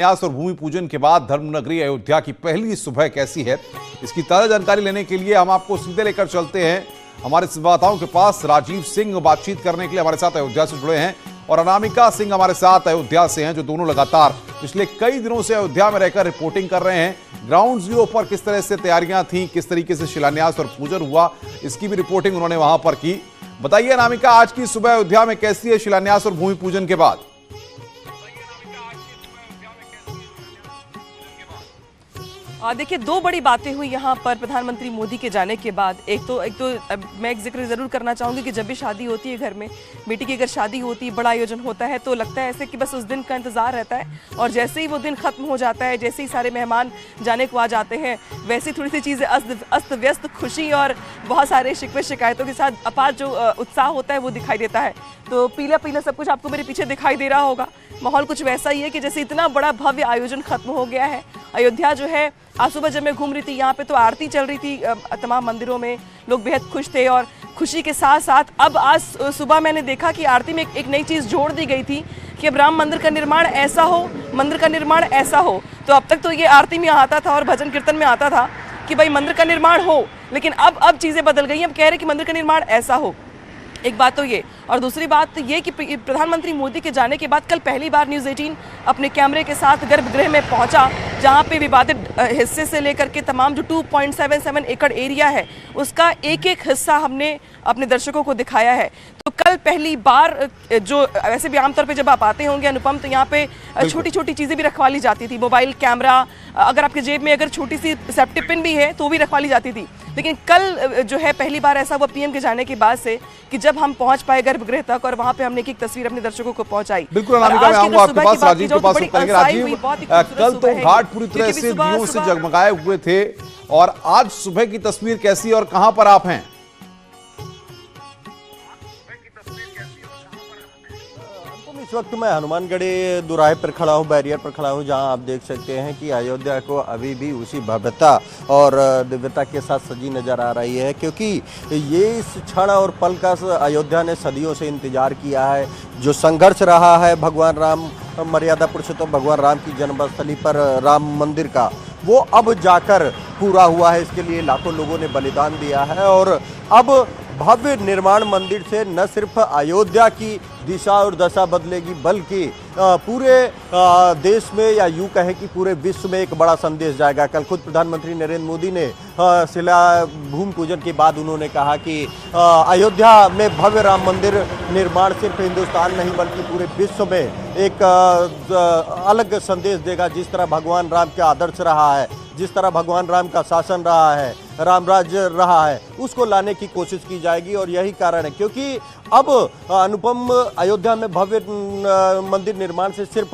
न्यास और भूमि पूजन के बाद धर्मनगरी अयोध्या की पहली सुबह कैसी है, इसकी ताजा जानकारी लेने के लिए हम आपको सीधे लेकर चलते हैं हमारे संवाददाताओं के पास। राजीव सिंह बातचीत करने के लिए हमारे साथ अयोध्या से जुड़े हैं और अनामिका सिंह हमारे साथ अयोध्या से हैं, जो दोनों लगातार पिछले कई दिनों से अयोध्या में रहकर रिपोर्टिंग कर रहे हैं। ग्राउंड जीरो पर किस तरह से तैयारियां थी, किस तरीके से शिलान्यास और पूजन हुआ, इसकी भी रिपोर्टिंग उन्होंने वहां पर की। बताइए अनामिका, आज की सुबह अयोध्या में कैसी है शिलान्यास और भूमि पूजन के बाद? देखिए, दो बड़ी बातें हुई यहाँ पर प्रधानमंत्री मोदी के जाने के बाद। एक तो मैं एक जिक्र जरूर करना चाहूँगी कि जब भी शादी होती है घर में, बेटी की अगर शादी होती है, बड़ा आयोजन होता है, तो लगता है ऐसे कि बस उस दिन का इंतजार रहता है और जैसे ही वो दिन खत्म हो जाता है, जैसे ही सारे मेहमान जाने को आ जाते हैं, वैसे थोड़ी सी चीज़ें अस्त व्यस्त, खुशी और बहुत सारे शिकवे शिकायतों के साथ अपार जो उत्साह होता है वो दिखाई देता है। तो पीला पीला सब कुछ आपको मेरे पीछे दिखाई दे रहा होगा। माहौल कुछ वैसा ही है कि जैसे इतना बड़ा भव्य आयोजन खत्म हो गया है। अयोध्या जो है, आज सुबह जब मैं घूम रही थी यहाँ पे, तो आरती चल रही थी तमाम मंदिरों में, लोग बेहद खुश थे और खुशी के साथ साथ अब आज सुबह मैंने देखा कि आरती में एक नई चीज़ जोड़ दी गई थी कि अब राम मंदिर का निर्माण ऐसा हो, मंदिर का निर्माण ऐसा हो। तो अब तक तो ये आरती में आता था और भजन कीर्तन में आता था कि भाई मंदिर का निर्माण हो, लेकिन अब चीज़ें बदल गई हैं। अब कह रहे कि मंदिर का निर्माण ऐसा हो। एक बात तो ये, और दूसरी बात ये कि प्रधानमंत्री मोदी के जाने के बाद कल पहली बार न्यूज़ 18 अपने कैमरे के साथ गर्भगृह में पहुंचा, जहां पे विवादित हिस्से से लेकर के तमाम जो 2.77 एकड़ एरिया है, उसका एक एक हिस्सा हमने अपने दर्शकों को दिखाया है। तो कल पहली बार, जो वैसे भी आमतौर पे जब आप आते होंगे अनुपम, तो यहाँ पे छोटी छोटी चीज़ें भी रखवा ली जाती थी। मोबाइल कैमरा, अगर आपके जेब में अगर छोटी सी सेफ्टी पिन भी है तो भी रखवा ली जाती थी। लेकिन कल जो है पहली बार ऐसा हुआ पीएम के जाने के बाद से कि जब हम पहुंच पाए गर्भगृह तक और वहां पे हमने एक तस्वीर अपने दर्शकों को पहुंचाई। बिल्कुल अनामिका, मैं आऊंगा आपके पास, राजीव के पास। राजीव, कल तो घाट पूरी तरह से दियों से जगमगाए हुए थे और आज सुबह की तस्वीर कैसी और कहां पर आप हैं? इस वक्त मैं हनुमानगढ़ी दुराहे पर खड़ा हूँ, बैरियर पर खड़ा हूँ, जहाँ आप देख सकते हैं कि अयोध्या को अभी भी उसी भव्यता और दिव्यता के साथ सजी नज़र आ रही है, क्योंकि ये इस क्षण और पल का अयोध्या ने सदियों से इंतजार किया है। जो संघर्ष रहा है भगवान राम, मर्यादा पुरुषोत्तम भगवान राम की जन्मस्थली पर राम मंदिर का, वो अब जाकर पूरा हुआ है। इसके लिए लाखों लोगों ने बलिदान दिया है और अब भव्य निर्माण मंदिर से न सिर्फ अयोध्या की दिशा और दशा बदलेगी, बल्कि पूरे देश में, या यूं कहें कि पूरे विश्व में एक बड़ा संदेश जाएगा। कल खुद प्रधानमंत्री नरेंद्र मोदी ने शिला भूमि पूजन के बाद उन्होंने कहा कि अयोध्या में भव्य राम मंदिर निर्माण सिर्फ हिंदुस्तान नहीं बल्कि पूरे विश्व में एक अलग संदेश देगा। जिस तरह भगवान राम का आदर्श रहा है, जिस तरह भगवान राम का शासन रहा है, राम राज्य रहा है, उसको लाने की कोशिश की जाएगी। और यही कारण है क्योंकि अब अनुपम, अयोध्या में भव्य मंदिर निर्माण से सिर्फ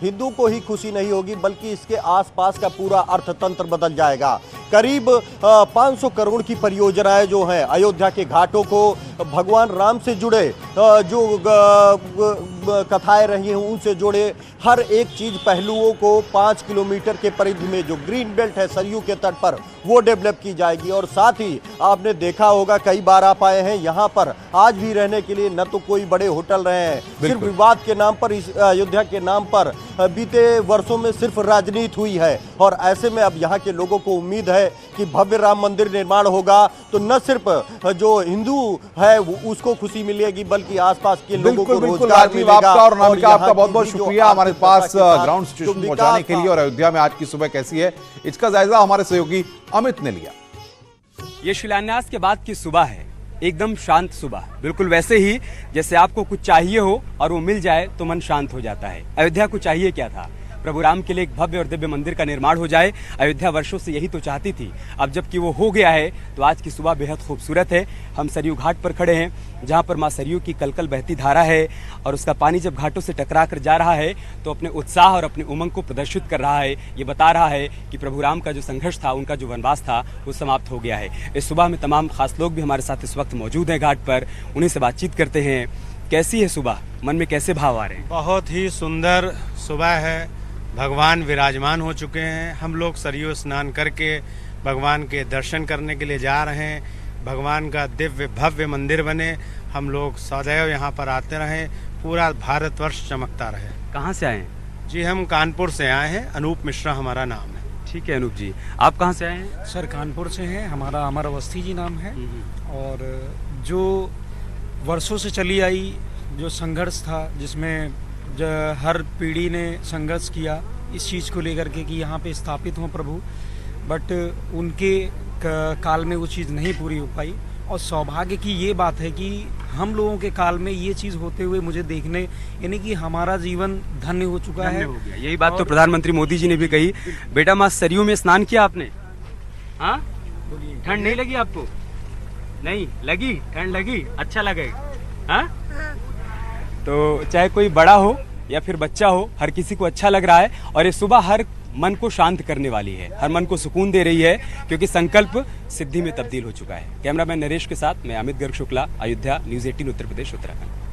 हिंदू को ही खुशी नहीं होगी, बल्कि इसके आसपास का पूरा अर्थतंत्र बदल जाएगा। करीब 500 करोड़ की परियोजनाएं जो हैं अयोध्या के घाटों को भगवान राम से जुड़े, जो कथाएं रही हैं उनसे जुड़े हर एक चीज, पहलुओं को 5 किलोमीटर के परिधि में जो ग्रीन बेल्ट है सरयू के तट पर, वो डेवलप की जाएगी। और साथ ही आपने देखा होगा, कई बार आप आए हैं यहाँ पर, आज भी रहने के लिए न तो कोई बड़े होटल रहे हैं, सिर्फ विवाद के नाम पर, इस अयोध्या के नाम पर बीते वर्षों में सिर्फ राजनीति हुई है। और ऐसे में अब यहाँ के लोगों को उम्मीद है कि भव्य राम मंदिर निर्माण होगा तो न सिर्फ जो हिंदू है उसको खुशी मिलेगी, बल्कि आसपास के लोगों को रोजगार मिलेगा। आपका और अनामिका, आपका बहुत बहुत शुक्रिया हमारे पास ग्राउंड सिचुएशन पहुंचाने के लिए। और अयोध्या में आज की सुबह कैसी है, इसका जायजा हमारे सहयोगी अमित ने लिया। ये शिलान्यास के बाद की सुबह है, एकदम शांत सुबह, बिल्कुल वैसे ही जैसे आपको कुछ चाहिए हो और वो मिल जाए तो मन शांत हो जाता है। अयोध्या को चाहिए क्या था? प्रभु राम के लिए एक भव्य और दिव्य मंदिर का निर्माण हो जाए। अयोध्या वर्षों से यही तो चाहती थी। अब जबकि वो हो गया है तो आज की सुबह बेहद खूबसूरत है। हम सरयू घाट पर खड़े हैं, जहाँ पर माँ सरयू की कलकल बहती धारा है और उसका पानी जब घाटों से टकरा कर जा रहा है तो अपने उत्साह और अपने उमंग को प्रदर्शित कर रहा है। ये बता रहा है कि प्रभु राम का जो संघर्ष था, उनका जो वनवास था, वो समाप्त हो गया है। इस सुबह में तमाम खास लोग भी हमारे साथ इस वक्त मौजूद हैं घाट पर, उन्हीं से बातचीत करते हैं। कैसी है सुबह, मन में कैसे भाव आ रहे हैं? बहुत ही सुंदर सुबह है, भगवान विराजमान हो चुके हैं। हम लोग सरयू स्नान करके भगवान के दर्शन करने के लिए जा रहे हैं। भगवान का दिव्य भव्य मंदिर बने, हम लोग सदैव यहाँ पर आते रहें, पूरा भारतवर्ष चमकता रहे। कहाँ से आए हैं? जी हम कानपुर से आए हैं, अनूप मिश्रा हमारा नाम है। ठीक है अनूप जी, आप कहाँ से आए हैं? सर कानपुर से हैं, हमारा अमर अवस्थी जी नाम है। और जो वर्षों से चली आई जो संघर्ष था, जिसमें हर पीढ़ी ने संघर्ष किया इस चीज़ को लेकर के कि यहाँ पे स्थापित हों प्रभु, बट उनके काल में वो चीज़ नहीं पूरी हो पाई। और सौभाग्य की ये बात है कि हम लोगों के काल में ये चीज़ होते हुए मुझे देखने, यानी कि हमारा जीवन धन्य हो चुका है। हो गया। यही बात तो प्रधानमंत्री मोदी जी ने भी कही। बेटा माँ सरयू में स्नान किया आपने? हाँ, ठंड नहीं लगी आपको? नहीं लगी? ठंड लगी? अच्छा लगेगा? हाँ? तो चाहे कोई बड़ा हो या फिर बच्चा हो, हर किसी को अच्छा लग रहा है। और ये सुबह हर मन को शांत करने वाली है, हर मन को सुकून दे रही है, क्योंकि संकल्प सिद्धि में तब्दील हो चुका है। कैमरामैन नरेश के साथ मैं अमित गर्ग शुक्ला, अयोध्या, न्यूज़ 18 उत्तर प्रदेश, उत्तराखंड।